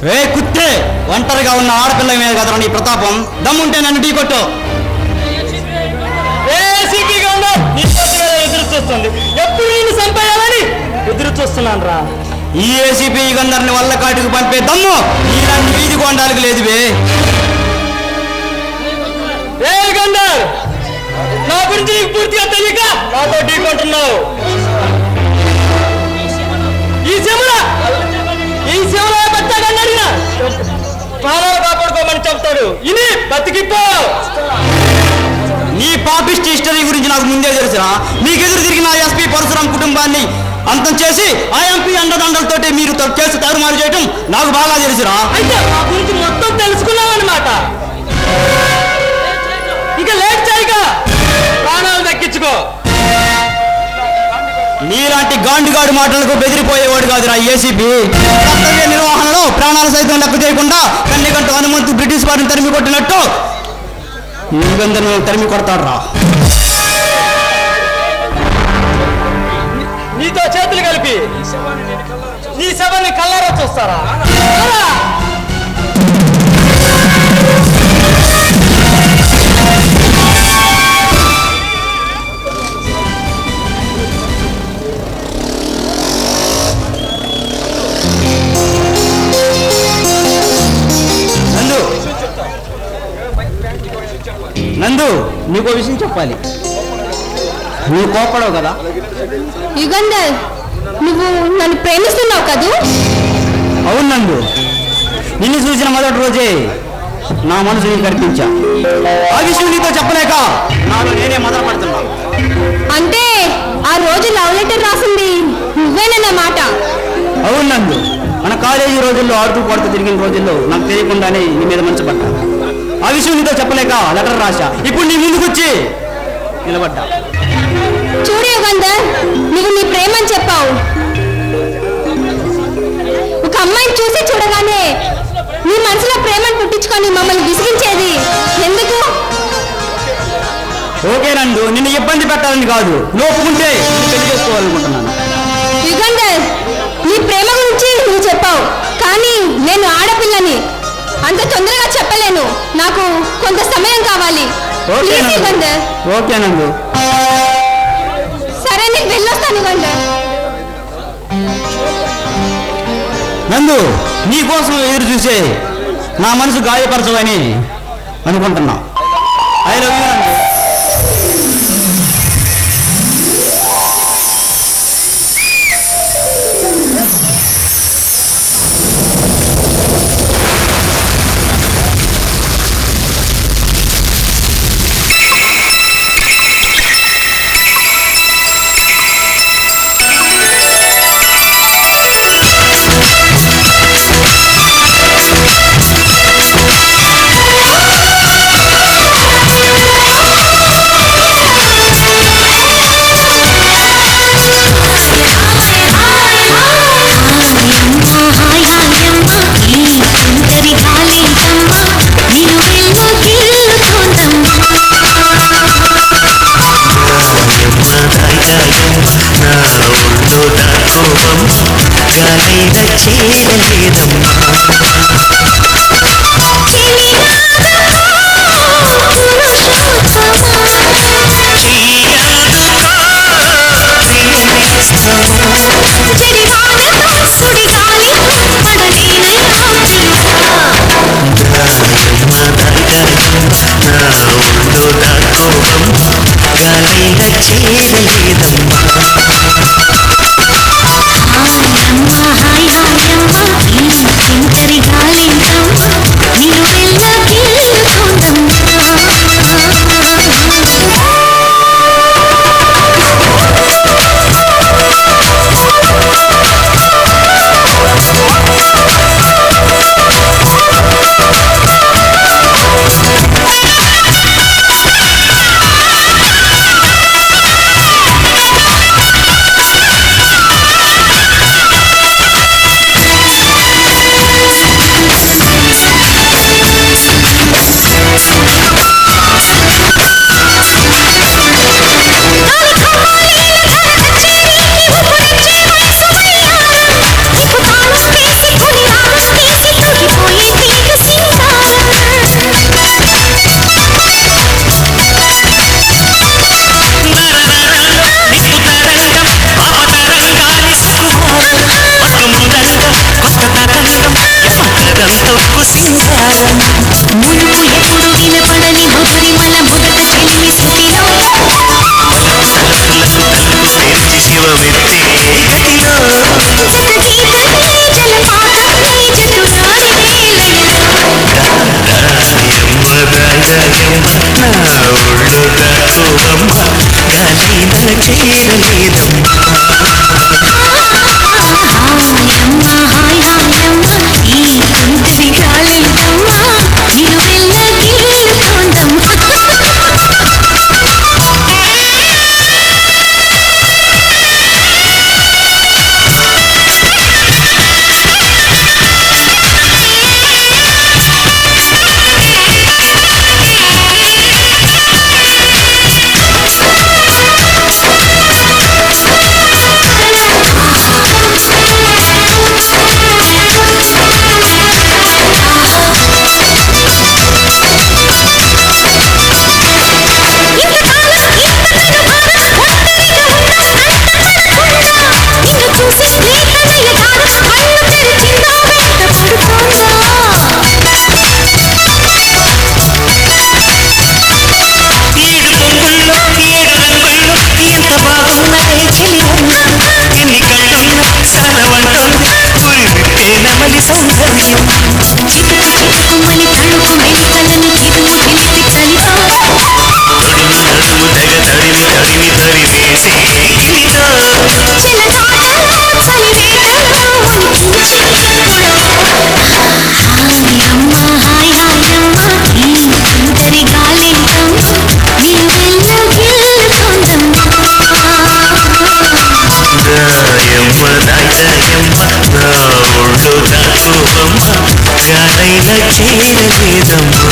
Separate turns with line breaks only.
రే కుత్తే, ఒంటరిగా ఉన్న ఆడపిల్ల మీద కదరా నీ ప్రతాపం. దమ్ముంటే నన్ను ఢీ కొట్టు. ఎదురు చూస్తుంది, ఎప్పుడు నేను చంపేయాలని ఎదురు చూస్తున్నాను రా. ఈ ఏసీపీ గందర్ని వల్ల కాటికి పంపే దమ్ము ఇలాంటి వీధి కొండాలకు లేదు. ఏ గందర్, నా గురించి నీకు పూర్తిగా తెలియక నాతో ఢీ కొంటున్నావు. ఈ శివలో బతకడినా ప్రాణాలు కాపాడుకోమని చెప్తాడు. ఇది బతికిపో. నీ పాపిస్ట్ హిస్టరీ గురించి నాకు ముందే తెలుసురా. మీకెదురు తిరిగిన ఎస్పీ పరశురాం కుటుంబాన్ని అంతం చేసి ఆ ఎంపీ అండదండలతోటి మీరు కేసు తారుమారు చేయటం నాకు బాగా తెలుసురా. అయితే నా గురించి మొత్తం తెలుసుకున్నావు అన్నమాట. ఇక లేట్ చేయగా ప్రాణాలు దక్కించుకో. నీలాంటి గాండిగాడు మాటలకు బెదిరిపోయేవాడు కాదురా ఏసీపీ. కర్తవ్య నిర్వహణలో ప్రాణాలు సైతం లెక్క చేయకుండా కన్నికంటూ హనుమంతు బ్రిటిష్ వారిని తరిమి కొట్టినట్టు నువ్వెందరూ తరిమి కొడతాడు రా. నీతో చేతులు కలిపి నీ శవాన్ని కల్లారా చూస్తారా? నందు, నీకో విషయం చెప్పాలి. నువ్వు కోపడవు కదా?
యుగంధర్, నువ్వు నన్ను ప్రేమిస్తున్నావు కదూ?
అవును నందు, నిన్ను చూసిన మొదటి రోజే నా మనసు నీకు కనిపించా. ఆ విషయం నీతో చెప్పలేక నాలో నేనే మొదలు పడుతున్నా.
అంటే ఆ రోజు లవ్ లెటర్ రాసింది నువ్వేనన్నమాట?
అవును నందు, మన కాలేజీ రోజుల్లో ఆడుతూ పాడుతూ తిరిగిన రోజుల్లో నాకు తెలియకుండానే నీ మీద మంచి పడ్డా. ఆ విషయం నీతో చెప్పలేక లెటర్ రాశా. ఇప్పుడు నీ ముందుకు వచ్చి నిలబడ్డా.
చూడు యుగంధర్, నువ్వు నీ ప్రేమని చెప్పావు. ఒక అమ్మాయిని చూసి చూడగానే నీ మనసులో ప్రేమను పుట్టించుకొని మమ్మల్ని విసిగించేది ఎందుకు?
ఓకే నందు, నిన్ను ఇబ్బంది పెట్టాలని కాదు, నువ్వు ఒప్పుకుంటే పెళ్లి చేసుకోవాలనుకుంటున్నాను.
యుగంధర్, నీ ప్రేమ గురించి నువ్వు చెప్పావు, కానీ నేను ఆడపిల్లని, అంత తొందరగా చెప్పలేను. నాకు కొంత సమయం కావాలి.
ఓకే నందు.
సరే, నేను వెళ్ళొస్తాను యుగంధర్.
నందు, నీ కోసం ఎదురు చూసే నా మనసు గాయపరచవని అనుకుంటున్నా. ఐ లవ్ యూ నందు.
హాయ్ హాయ్ అమ్మా, ఈ చింతరిగా యమ్మ నా ఒళ్ళు దాటువమ్మ గాలైన చీరలేదమ్మా